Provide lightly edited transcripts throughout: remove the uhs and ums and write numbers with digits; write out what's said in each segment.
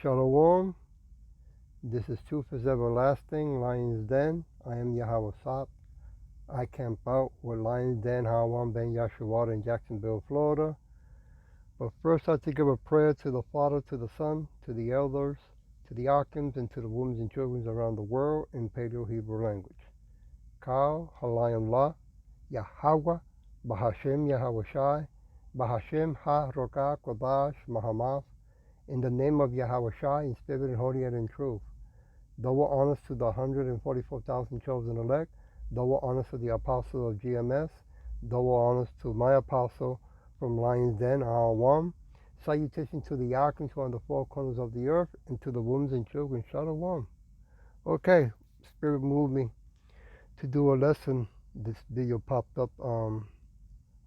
Shalom. This is Truth is Everlasting, Lion's Den. I am Yahweh Sop. I camp out with Lion's Den, Hawan Ben Yashua in Jacksonville, Florida. But first I have to give a prayer to the Father, to the Son, to the elders, to the archons, and to the women and children around the world in Paleo-Hebrew language. Kal, Halayim La, Yahweh, Bahashem Yahweh Shai, Bahashem Ha Rokah Kodash Mahamath, in the name of Yahweh Shai, in spirit and holy and in truth. Double honors to the 144,000 chosen elect. Double honors to the apostle of GMS. Double honors to my apostle from Lion's Den, R1. Salutation to the archons who are on the four corners of the earth, and to the women and children. Shalom. Okay, Spirit moved me to do a lesson. This video popped up on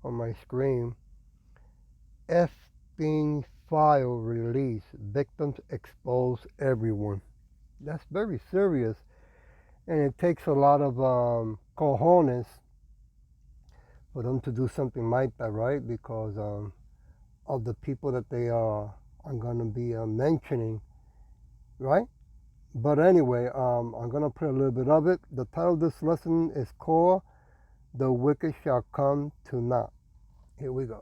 my screen. Epstein file release. Victims expose everyone. That's very serious, and it takes a lot of cojones for them to do something like that, right? Because of the people that they are going to be mentioning, right? But anyway, I'm going to put a little bit of it. The title of this lesson is called "The Wicked Shall Come to Naught." Here we go.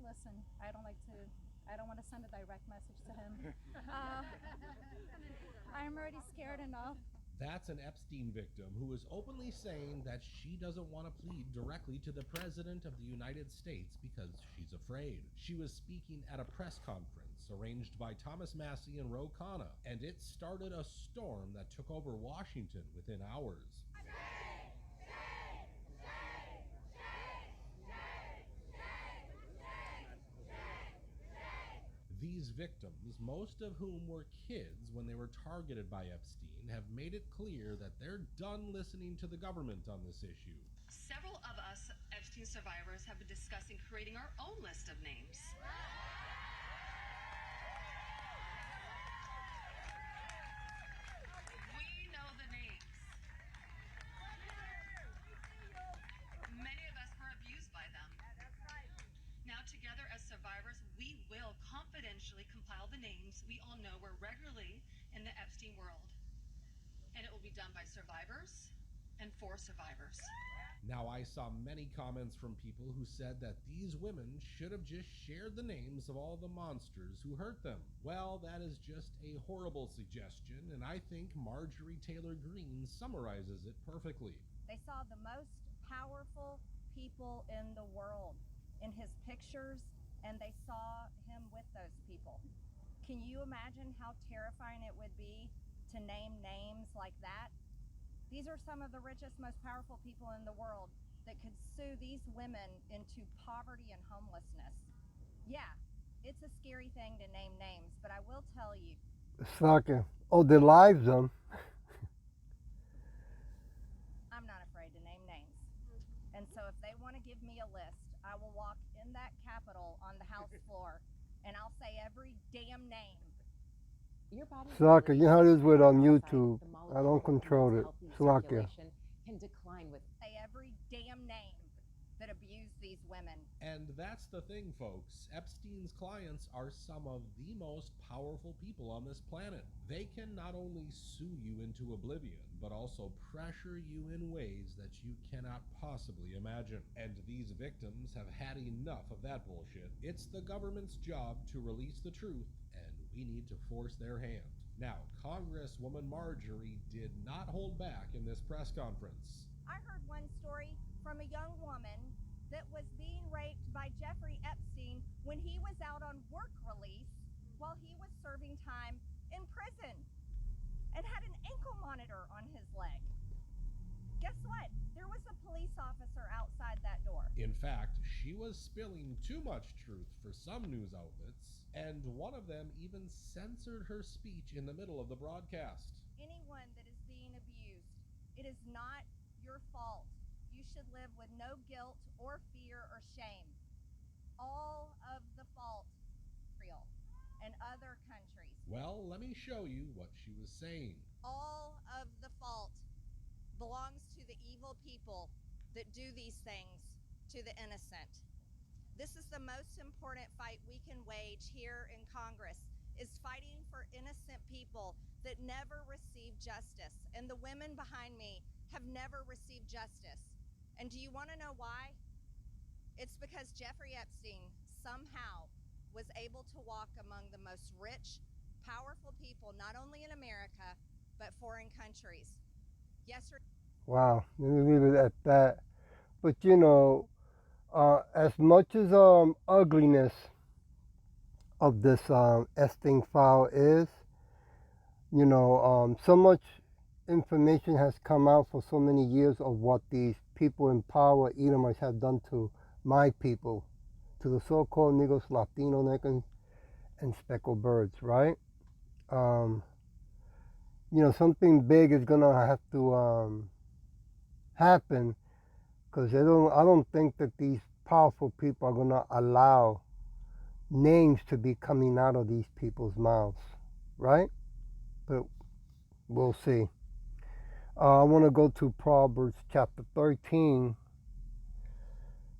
Listen, I don't want to send a direct message to him. I'm already scared enough. That's an Epstein victim who is openly saying that she doesn't want to plead directly to the President of the United States because she's afraid. She was speaking at a press conference arranged by Thomas Massey and Ro Khanna, and it started a storm that took over Washington within hours. These victims, most of whom were kids when they were targeted by Epstein, have made it clear that they're done listening to the government on this issue. Several of us Epstein survivors have been discussing creating our own list of names. We know the names. Many of us were abused by them. Now, together as survivors, we will confidentially compile the names we all know were regularly in the Epstein world. And it will be done by survivors and for survivors. Now, I saw many comments from people who said that these women should have just shared the names of all the monsters who hurt them. Well, that is just a horrible suggestion, and I think Marjorie Taylor Greene summarizes it perfectly. They saw the most powerful people in the world in his pictures, and they saw him with those people. Can you imagine how terrifying it would be to name names like that? These are some of the richest, most powerful people in the world that could sue these women into poverty and homelessness. Yeah, it's a scary thing to name names, but I will tell you. Slacking. Oh, their lives, I'm not afraid to name names. And so if they want to give me a list, I will walk in that Capitol on the House floor, and I'll say every damn name. Slacker, you know how it is with YouTube. I don't control it. Slacker. Can decline with Say every damn name that abused these women. And that's the thing, folks. Epstein's clients are some of the most powerful people on this planet. They can not only sue you into oblivion, but also pressure you in ways that you cannot possibly imagine. And these victims have had enough of that bullshit. It's the government's job to release the truth, and we need to force their hand. Now, Congresswoman Marjorie did not hold back in this press conference. I heard one story from a young woman that was being raped by Jeffrey Epstein when he was out on work release while he was serving time in prison and had an ankle monitor on his leg. Guess what? There was a police officer outside that door. In fact, she was spilling too much truth for some news outlets, and one of them even censored her speech in the middle of the broadcast. Anyone that is being abused, it is not your fault. You should live with no guilt or fear or shame. All of the fault, Israel and other countries. Well, let me show you what she was saying. All of the fault belongs to the evil people that do these things to the innocent. This is the most important fight we can wage here in Congress is fighting for innocent people that never receive justice. And the women behind me have never received justice. And do you want to know why? It's because Jeffrey Epstein somehow was able to walk among the most rich, powerful people, not only in America, but foreign countries. Yesterday. Wow, let me leave it at that. But as much as ugliness of this Epstein file is, so much information has come out for so many years of what these people in power, Edomites, have done to my people, to the so-called Negros, Latino Americans, and speckled birds, right? Something big is gonna have to happen, because I don't think that these powerful people are gonna allow names to be coming out of these people's mouths, right? But we'll see. I want to go to Proverbs chapter 13,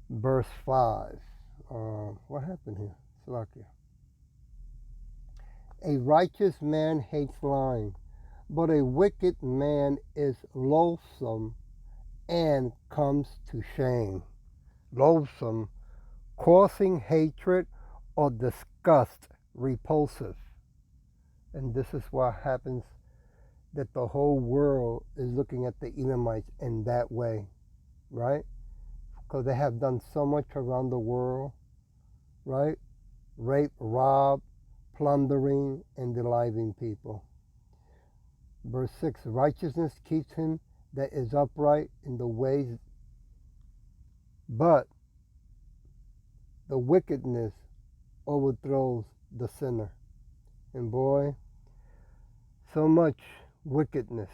verse 5. What happened here? Salakia. A righteous man hates lying, but a wicked man is loathsome and comes to shame. Loathsome, causing hatred or disgust, repulsive. And this is what happens, that the whole world is looking at the Edomites in that way, right? Because they have done so much around the world, right? Rape, rob, plundering, and deliving people. Verse 6, righteousness keeps him that is upright in the ways, but the wickedness overthrows the sinner. And boy, so much wickedness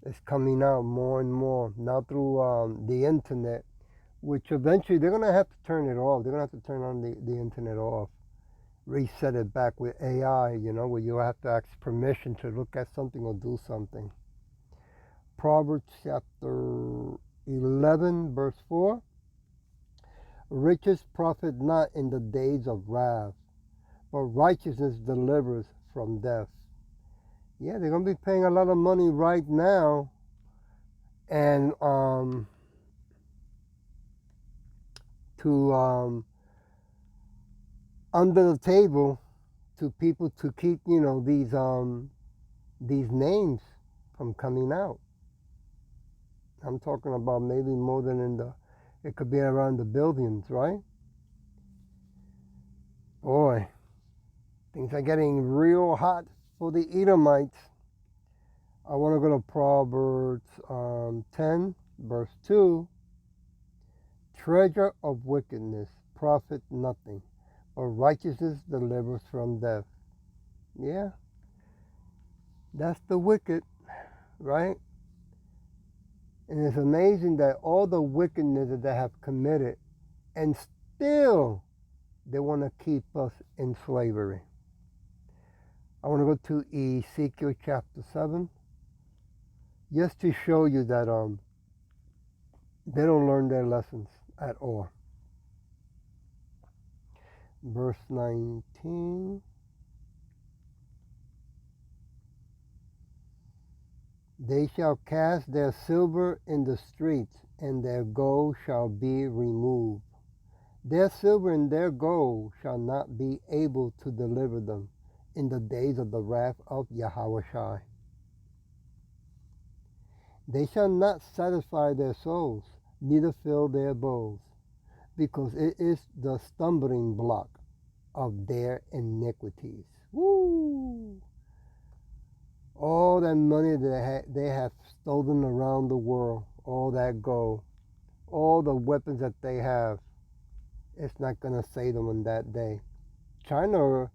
is coming out more and more now through the internet, which eventually they're going to have to turn it off. They're going to have to turn on the internet off, reset it back with AI, where you have to ask permission to look at something or do something. Proverbs chapter 11, verse 4. Riches profit not in the days of wrath, but righteousness delivers from death. Yeah, they're going to be paying a lot of money right now, and to under the table to people to keep these names from coming out. I'm talking about maybe more than it could be around the billions, right? Boy, things are getting real hot for the Edomites. I want to go to Proverbs 10, verse 2. Treasure of wickedness profit nothing, but righteousness delivers from death. Yeah, that's the wicked, right? And it's amazing that all the wickedness that they have committed, and still they want to keep us in slavery. I want to go to Ezekiel chapter 7, just to show you that they don't learn their lessons at all. Verse 19. They shall cast their silver in the streets, and their gold shall be removed. Their silver and their gold shall not be able to deliver them in the days of the wrath of Yahushua. They shall not satisfy their souls, neither fill their bowls, because it is the stumbling block of their iniquities. Woo! All that money that they have stolen around the world, all that gold, all the weapons that they have, it's not going to save them on that day. China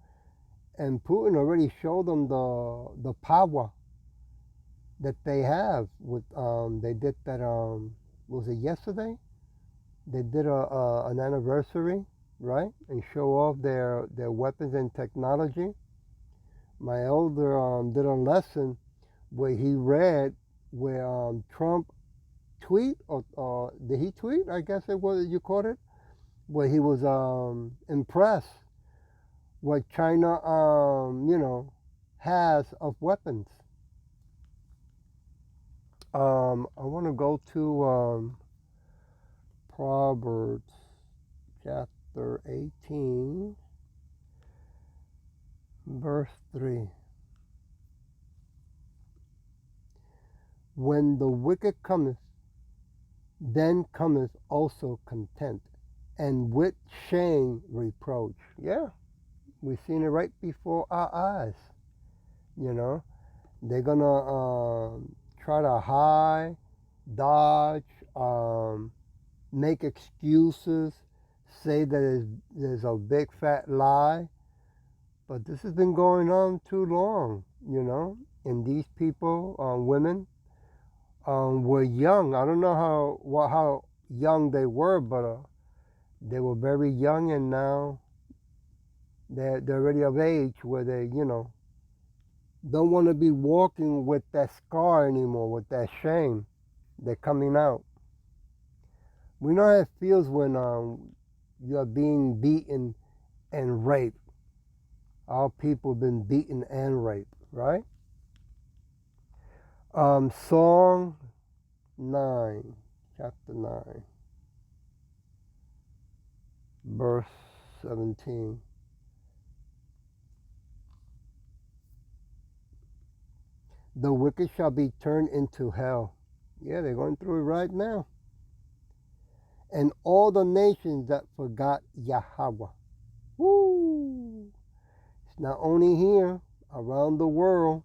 and Putin already showed them the power that they have. With they did that. Was it yesterday? They did an anniversary, right, and show off their weapons and technology. My elder did a lesson where he read where Trump tweet, or did he tweet? I guess it was, you called it, where he was impressed what China, has of weapons. I want to go to Proverbs chapter 18, verse 3. When the wicked cometh, then cometh also contempt, and with shame reproach. Yeah, we've seen it right before our eyes. They're gonna try to hide, dodge, make excuses, say that there's a big fat lie. But this has been going on too long, And these people, women, were young. I don't know how young they were, but they were very young, and now they're already of age where they, don't want to be walking with that scar anymore, with that shame. They're coming out. We know how it feels when you're being beaten and raped. Our people have been beaten and raped, right? Song 9, chapter 9, verse 17. The wicked shall be turned into hell. Yeah, they're going through it right now. And all the nations that forgot Yahweh. Woo! It's not only here, around the world.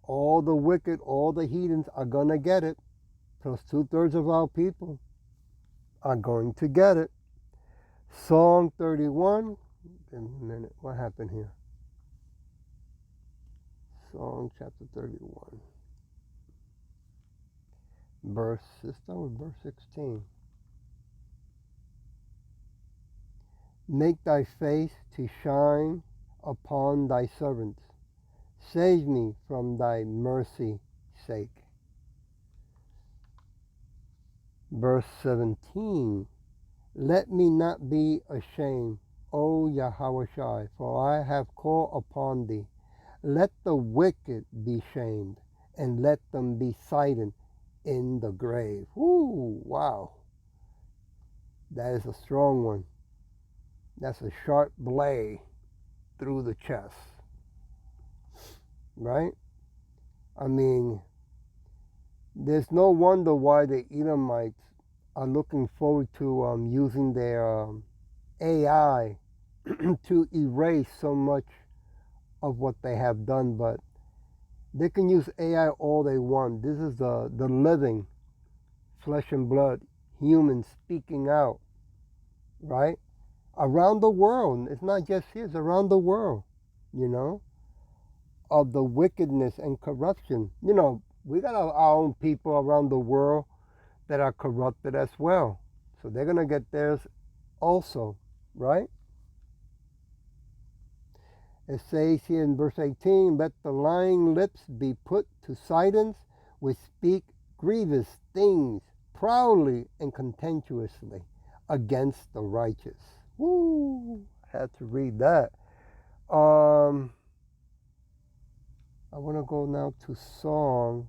All the wicked, all the heathens are going to get it. Plus 2/3 of our people are going to get it. Psalm 31. Wait a minute, what happened here? Psalm chapter 31. Let's start with verse 16. Make thy face to shine upon thy servants. Save me from thy mercy's sake. Verse 17. Let me not be ashamed, O Yahweh, for I have called upon thee. Let the wicked be shamed, and let them be silent in the grave. Woo, wow. That is a strong one. That's a sharp blade through the chest. Right? I mean, there's no wonder why the Edomites are looking forward to using their AI to erase so much of what they have done, but they can use AI all they want. This is the living flesh and blood human speaking out, right? Around the world. It's not just here, it's around the world, of the wickedness and corruption. We got our own people around the world that are corrupted as well. So they're going to get theirs also, right? It says here in verse 18, let the lying lips be put to silence, which speak grievous things proudly and contemptuously against the righteous. Woo! I had to read that. I want to go now to Psalm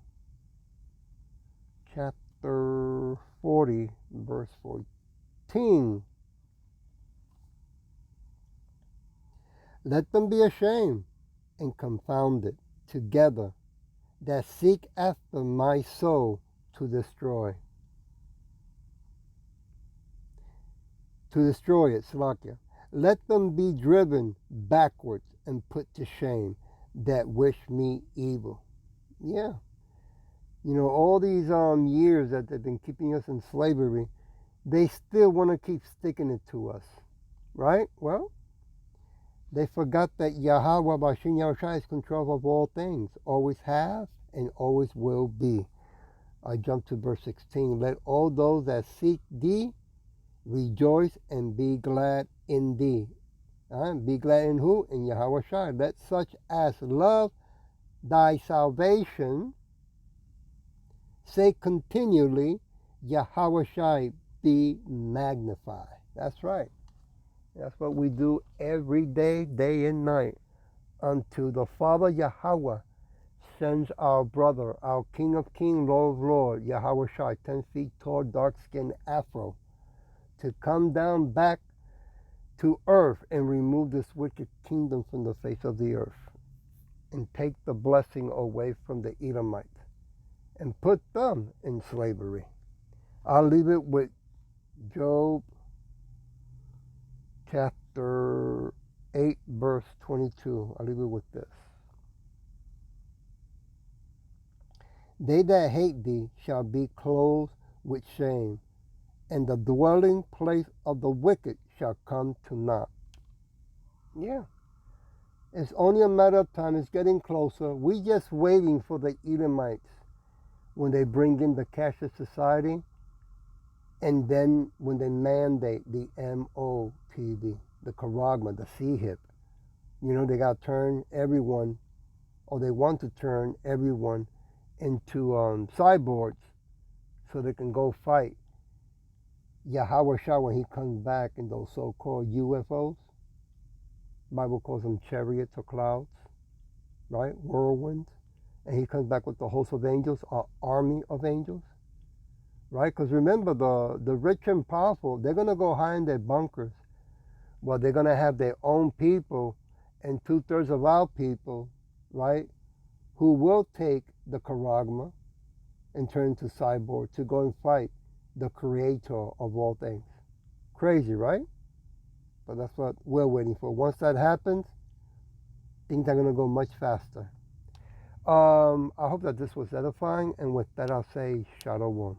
chapter 40, verse 14. Let them be ashamed and confounded together that seek after my soul to destroy. To destroy it, Slakia. Let them be driven backwards and put to shame that wish me evil. Yeah. All these years that they've been keeping us in slavery, they still want to keep sticking it to us. Right? Well, they forgot that Yahweh Bashin Yahushua is control of all things, always have and always will be. I jump to verse 16. Let all those that seek thee rejoice and be glad in thee. Be glad in who? In Yahweh Shai. Let such as love thy salvation say continually, Yahweh Shai be magnified. That's right. That's what we do every day, day and night, until the Father Yahweh sends our brother, our King of Kings, Lord of Lords, Yahweh Shai, 10 feet tall, dark-skinned Afro, to come down back to earth and remove this wicked kingdom from the face of the earth and take the blessing away from the Edomites and put them in slavery. I'll leave it with Job chapter 8, verse 22. I'll leave it with this. They that hate thee shall be clothed with shame, and the dwelling place of the wicked shall come to naught. Yeah. It's only a matter of time. It's getting closer. We just waiting for the Edomites when they bring in the cashless society, and then when they mandate the MOTD, the charagma, the C-hip. You know, they got to turn everyone, or they want to turn everyone into cyborgs so they can go fight Yahweh Shah when he comes back in those so-called UFOs. Bible calls them chariots or clouds, right? Whirlwinds. And he comes back with the host of angels, an army of angels, right? Because remember, the rich and powerful, they're going to go hide in their bunkers. Well, they're going to have their own people and 2/3 of our people, right, who will take the charagma and turn into cyborg to go and fight the creator of all things. Crazy, right? But that's what we're waiting for. Once that happens, things are going to go much faster. I hope that this was edifying, and with that I'll say Shalom.